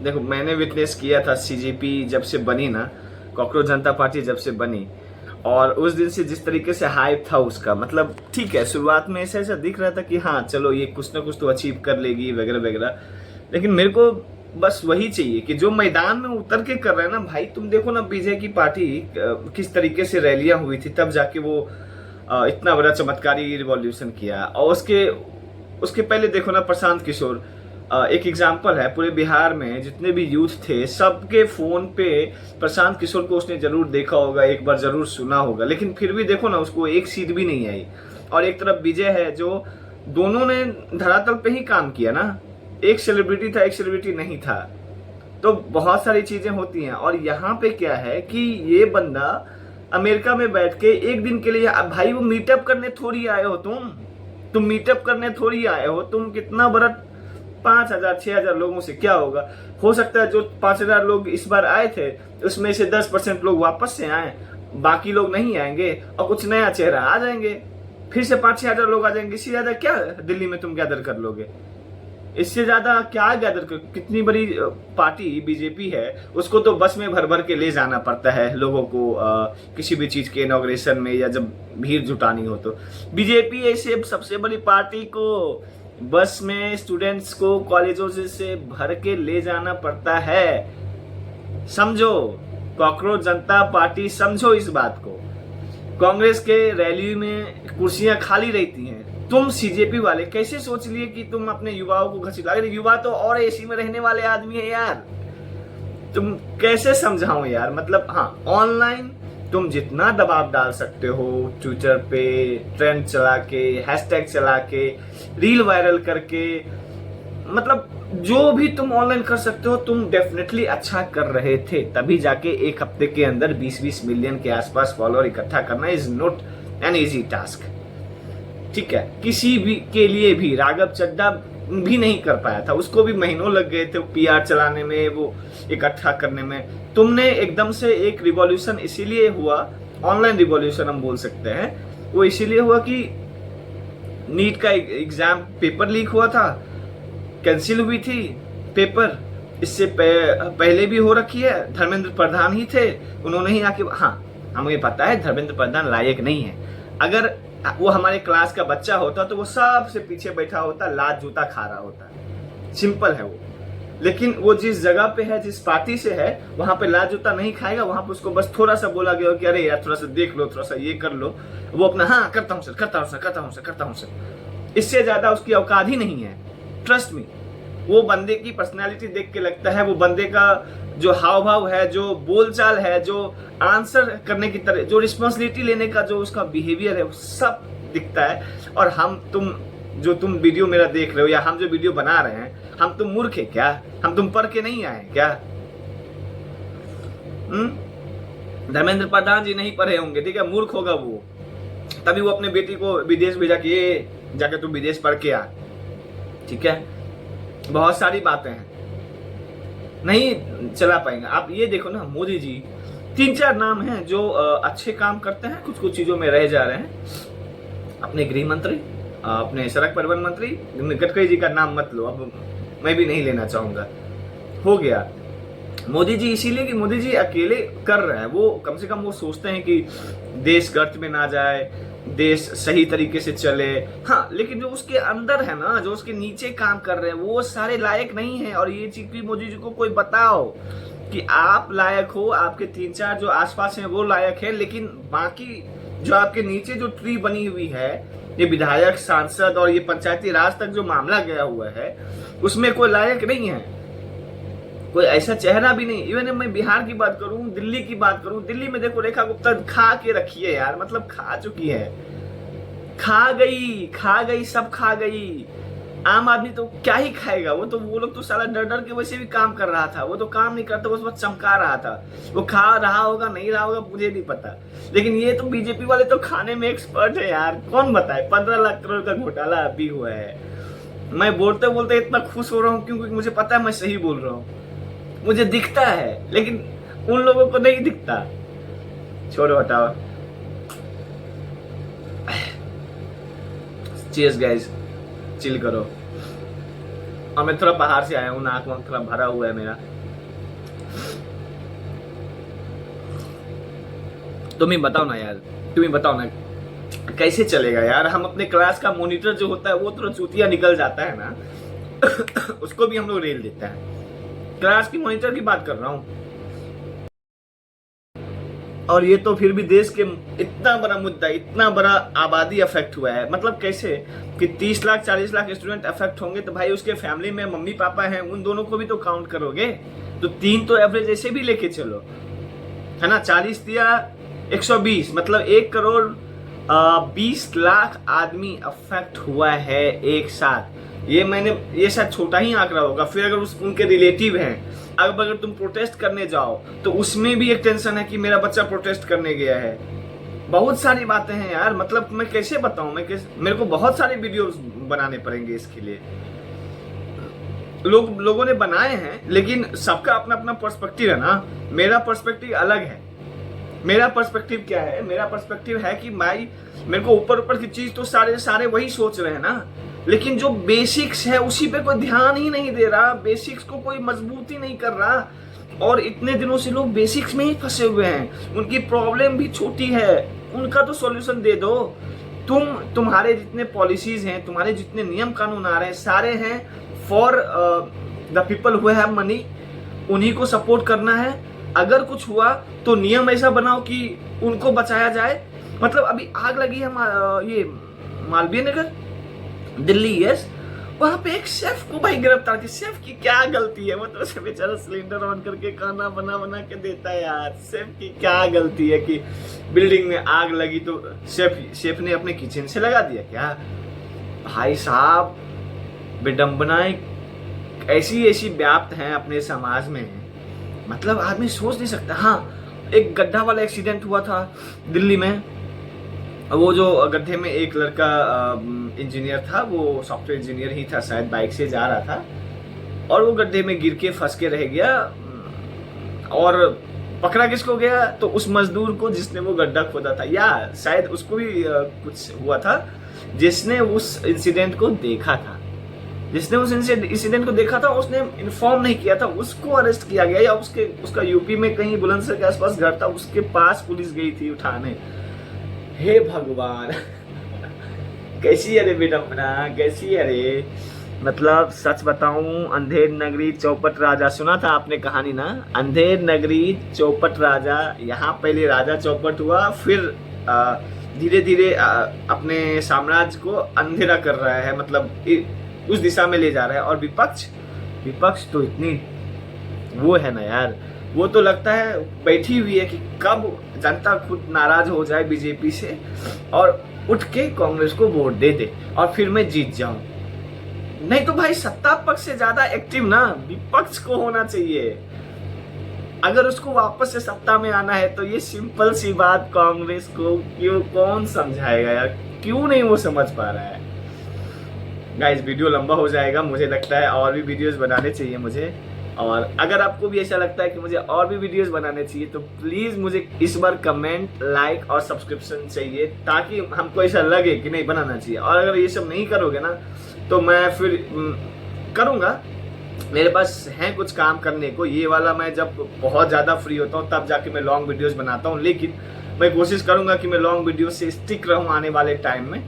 देखो मैंने विटनेस किया था सीजेपी जब से बनी ना, कॉकरोच जनता पार्टी जब से बनी, और उस दिन से जिस तरीके से हाइप था उसका, मतलब ठीक है शुरुआत में ऐसा ऐसा दिख रहा था कि हाँ चलो ये कुछ ना कुछ तो अचीव कर लेगी वगैरह वगैरह, लेकिन मेरे को बस वही चाहिए कि जो मैदान में उतर के कर रहे हैं ना भाई। तुम देखो ना बीजेपी की पार्टी किस तरीके से रैलियां हुई थी, तब जाके वो इतना बड़ा चमत्कारी रिवॉल्यूशन किया। और उसके उसके पहले देखो ना प्रशांत किशोर, एक एग्जाम्पल है, पूरे बिहार में जितने भी यूथ थे सबके फोन पे प्रशांत किशोर को उसने जरूर देखा होगा, एक बार जरूर सुना होगा, लेकिन फिर भी देखो ना उसको एक सीट भी नहीं आई। और एक तरफ विजय है जो दोनों ने धरातल पे ही काम किया ना, एक सेलिब्रिटी था एक सेलिब्रिटी नहीं था। तो बहुत सारी चीजें होती हैं। और यहाँ पे क्या है कि ये बंदा अमेरिका में बैठ के एक दिन के लिए, अब भाई वो मीटअप करने थोड़ी आए हो, तुम मीटअप करने थोड़ी आए हो, तुम कितना बड़ा 5,000 6,000 लोगों से क्या होगा। हो सकता है जो 5,000 लोग इस बार आए थे उसमें से 10% लोग वापस से आए, बाकी लोग नहीं आएंगे और कुछ नया चेहरा आ जाएंगे, फिर से 5-6 हजार लोग आ जाएंगे। इससे ज्यादा क्या दिल्ली में तुम गैदर कर लोगे, इससे ज्यादा क्या गैदर कर। कितनी बड़ी पार्टी बीजेपी है, उसको तो बस में भर भर के ले जाना पड़ता है लोगों को किसी भी चीज के इनॉग्रेशन में या जब भीड़ जुटानी हो तो। बीजेपी ऐसे सबसे बड़ी पार्टी को बस में स्टूडेंट्स को कॉलेजों से भर के ले जाना पड़ता है, समझो। कॉकरोच जनता पार्टी समझो इस बात को। कांग्रेस के रैली में कुर्सियां खाली रहती हैं, तुम सीजेपी वाले कैसे सोच लिए कि तुम अपने युवाओं को घसीटा, युवा तो और एसी में रहने वाले आदमी है यार, तुम कैसे समझाओ यार। मतलब हाँ, ऑनलाइन तुम जितना दबाव डाल सकते हो, ट्विटर पे ट्रेंड चला के, हैशटैग चला के, रील वायरल करके, मतलब जो भी तुम ऑनलाइन कर सकते हो तुम डेफिनेटली अच्छा कर रहे थे। तभी जाके एक हफ्ते के अंदर 20-20 मिलियन के आसपास फॉलोअर इकट्ठा करना is not an easy task, ठीक है। किसी भी के लिए भी, राघव चड्ढा भी नहीं कर पाया था, उसको भी महीनों लग गए थे पीआर चलाने में, वो इकट्ठा करने में। तुमने एकदम से एक रिवॉल्यूशन इसीलिए हुआ, ऑनलाइन रिवॉल्यूशन हम बोल सकते हैं, वो इसीलिए हुआ कि नीट का एग्जाम पेपर लीक हुआ था, कैंसिल हुई थी पेपर, इससे पहले भी हो रखी है। धर्मेंद्र प्रधान ही थे, उन्होंने ही आके, हाँ हमें पता है धर्मेंद्र प्रधान लायक नहीं है, अगर वो हमारे क्लास का बच्चा होता तो वो सबसे पीछे बैठा होता, लात जूता खा रहा होता, सिंपल है वो। लेकिन वो जिस जगह पे है, जिस पार्टी से है, वहां पे लात जूता नहीं खाएगा, वहां पे उसको बस थोड़ा सा बोला गया कि अरे यार थोड़ा सा देख लो, थोड़ा सा ये कर लो, वो अपना हाँ करता हूँ सर, करता हूँ सर, करता हूँ सर, करता हूँ सर, इससे ज्यादा उसकी औकात ही नहीं है। ट्रस्ट मी, वो बंदे की पर्सनैलिटी देख के लगता है, वो बंदे का जो हाव भाव है, जो बोलचाल है, जो आंसर करने की तरह, जो रिस्पॉन्सिबिलिटी लेने का जो उसका बिहेवियर है, वो सब दिखता है। और तुम वीडियो मेरा देख रहे हो या हम जो वीडियो बना रहे हैं, हम तुम मूर्ख है क्या? हम तुम पढ़ के नहीं आए क्या? धर्मेंद्र प्रधान जी नहीं पढ़े होंगे, ठीक है, मूर्ख होगा वो, तभी वो अपने बेटी को विदेश भेजा कि ये जाके तुम विदेश पढ़ के आ, ठीक है। बहुत सारी बातें हैं, नहीं चला पाएंगे। आप ये देखो ना, मोदी जी 3-4 नाम हैं जो अच्छे काम करते हैं, कुछ कुछ चीजों में रह जा रहे हैं। अपने गृह मंत्री, अपने सड़क परिवहन मंत्री गडकरी जी का नाम मत लो, अब मैं भी नहीं लेना चाहूंगा, हो गया। मोदी जी इसीलिए कि मोदी जी अकेले कर रहे हैं, वो कम से कम वो सोचते हैं कि देश गर्त में ना जाए, देश सही तरीके से चले, हाँ। लेकिन जो उसके अंदर है ना, जो उसके नीचे काम कर रहे हैं, वो सारे लायक नहीं है। और ये चीज भी मोदी जी को कोई बताओ कि आप लायक हो, आपके 3-4 जो आसपास हैं वो लायक है, लेकिन बाकी जो आपके नीचे जो ट्री बनी हुई है, ये विधायक, सांसद और ये पंचायती राज तक जो मामला गया हुआ है, उसमें कोई लायक नहीं है, कोई ऐसा चेहरा भी नहीं। इवन मैं बिहार की बात करूं, दिल्ली की बात करूं, दिल्ली में देखो रेखा गुप्ता खा के रखी है यार, मतलब खा चुकी है, खा गई, सब खा गई। आम आदमी तो क्या ही खाएगा, वो लोग तो साला डर डर के वैसे भी काम कर रहा था, वो तो काम नहीं करता, बस चमका रहा था। वो खा रहा होगा नहीं रहा होगा मुझे नहीं पता, लेकिन ये तो बीजेपी वाले तो खाने में एक्सपर्ट है यार। कौन बताए 15 लाख करोड़ का घोटाला अभी हुआ है। मैं बोलते बोलते इतना खुश हो रहा हूँ क्योंकि मुझे पता है मैं सही बोल रहा हूँ, मुझे दिखता है, लेकिन उन लोगों को नहीं दिखता। छोड़ो, हटाओ। चीयर्स गाइस, चिल करो। और मैं थोड़ा बाहर से आया हूँ, नाक वाक थोड़ा भरा हुआ है मेरा। तुम ही बताओ ना यार, तुम ही बताओ ना कैसे चलेगा यार। हम अपने क्लास का मॉनिटर जो होता है वो तो चूतिया निकल जाता है ना उसको भी हम लोग रेल देता है। क्लास की मॉनिटर की बात कर रहा हूँ। और ये तो फिर भी देश के इतना बड़ा मुद्दा, इतना बड़ा आबादी अफेक्ट हुआ है। मतलब कैसे कि 30 लाख 40 लाख स्टूडेंट अफेक्ट होंगे तो भाई उसके फैमिली में मम्मी पापा हैं, उन दोनों को भी तो काउंट करोगे। तो 3 तो एवरेज ऐसे भी लेके चलो, है ना। 40 दिया 120, मतलब 1 करोड़ 20 लाख आदमी अफेक्ट हुआ है एक साथ। ये शायद छोटा ही आंकड़ा होगा। फिर अगर उनके रिलेटिव हैं, अब अगर तुम प्रोटेस्ट करने जाओ तो उसमें भी एक टेंशन है कि मेरा बच्चा प्रोटेस्ट करने गया है। बहुत सारी बातें हैं यार। मतलब मैं कैसे बताऊं, मेरे को बहुत सारे वीडियोस बनाने पड़ेंगे इसके लिए। लोगों ने बनाए हैं, लेकिन सबका अपना अपना पर्सपेक्टिव है ना। मेरा पर्सपेक्टिव अलग है। मेरा पर्सपेक्टिव क्या है? मेरा पर्सपेक्टिव है कि भाई मेरे को ऊपर की चीज तो सारे वही सोच रहे हैं ना, लेकिन जो बेसिक्स है उसी पे कोई ध्यान ही नहीं दे रहा। बेसिक्स को कोई मजबूती नहीं कर रहा, और इतने दिनों से लोग बेसिक्स में ही फंसे हुए हैं। उनकी प्रॉब्लम भी छोटी है, उनका तो सॉल्यूशन दे दो। तुम्हारे जितने पॉलिसीज हैं, तुम्हारे जितने नियम कानून आ रहे हैं, सारे हैं for the people who have money. उन्हीं को सपोर्ट करना है। अगर कुछ हुआ तो नियम ऐसा बनाओ कि उनको बचाया जाए। मतलब अभी आग लगी है ये मालवीय नगर दिल्ली, यस, वहां पे एक शेफ को भाई गिरफ्तार किया। शेफ की क्या गलती है? वो तो बेचारा सिलेंडर ऑन करके खाना बना के देता है यार। शेफ की क्या गलती है कि बिल्डिंग में आग लगी तो शेफ ने अपने किचन से लगा दिया क्या? भाई साहब, विडंबनाएं ऐसी व्याप्त हैं अपने समाज में, मतलब आदमी सोच नहीं सकता। हाँ, एक गड्ढा वाला एक्सीडेंट हुआ था दिल्ली में। वो जो गड्ढे में एक लड़का इंजीनियर था, वो सॉफ्टवेयर इंजीनियर ही था शायद, बाइक से जा रहा था और वो गड्ढे में गिर के फंस के रह गया। और पकड़ा किसको गया? तो उस मजदूर को जिसने वो गड्ढा खोदा था, या शायद उसको भी कुछ हुआ था, जिसने उस इंसिडेंट को देखा था। जिसने उस इंसिडेंट को देखा था उसने इन्फॉर्म नहीं किया था, उसको अरेस्ट किया गया। या उसका यूपी में कहीं बुलंदशहर के आसपास घर था, उसके पास पुलिस गई थी उठाने। हे भगवान कैसी है रे विडंबना, कैसी है रे। मतलब सच बताऊं, अंधेर नगरी चौपट राजा, सुना था आपने कहानी ना? अंधेर नगरी चौपट राजा। यहाँ पहले राजा चौपट हुआ, फिर धीरे धीरे अपने साम्राज्य को अंधेरा कर रहा है, मतलब उस दिशा में ले जा रहा है। और विपक्ष तो इतनी वो है ना यार, वो तो लगता है बैठी हुई है कि कब जनता खुद नाराज हो जाए बीजेपी से और उठ के कांग्रेस को वोट दे दे और फिर मैं जीत जाऊं। नहीं तो भाई सत्ता पक्ष से ज्यादा एक्टिव ना विपक्ष को होना चाहिए। अगर उसको वापस से सत्ता में आना है तो ये सिंपल सी बात कांग्रेस को कौन समझाएगा यार? क्यों नहीं वो समझ पा रहा है? गाइस, वीडियो लंबा हो जाएगा, मुझे लगता है और भी वीडियोस बनाने चाहिए मुझे। और अगर आपको भी ऐसा लगता है कि मुझे और भी वीडियोस बनाने चाहिए तो प्लीज मुझे इस बार कमेंट, लाइक और सब्सक्रिप्शन चाहिए, ताकि हमको ऐसा लगे कि नहीं बनाना चाहिए। और अगर ये सब नहीं करोगे ना तो मैं फिर करूँगा। मेरे पास है कुछ काम करने को। ये वाला मैं जब बहुत ज़्यादा फ्री होता हूँ तब जाके मैं लॉन्ग वीडियोस बनाता हूँ, लेकिन मैं कोशिश करूँगा कि मैं लॉन्ग वीडियो से स्टिक रहूँ आने वाले टाइम में।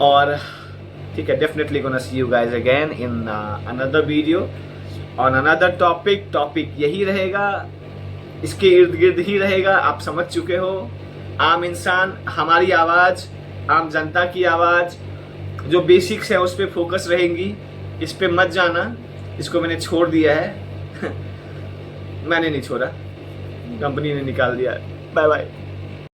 और ठीक है, definitely gonna see you guys again in another video on another topic यही रहेगा, इसके इर्द गिर्द ही रहेगा। आप समझ चुके हो, आम इंसान, हमारी आवाज़, आम जनता की आवाज़, जो बेसिक्स है उस पर फोकस रहेंगी। इस पे मत जाना, इसको मैंने छोड़ दिया है मैंने नहीं छोड़ा, कंपनी ने निकाल दिया। Bye bye.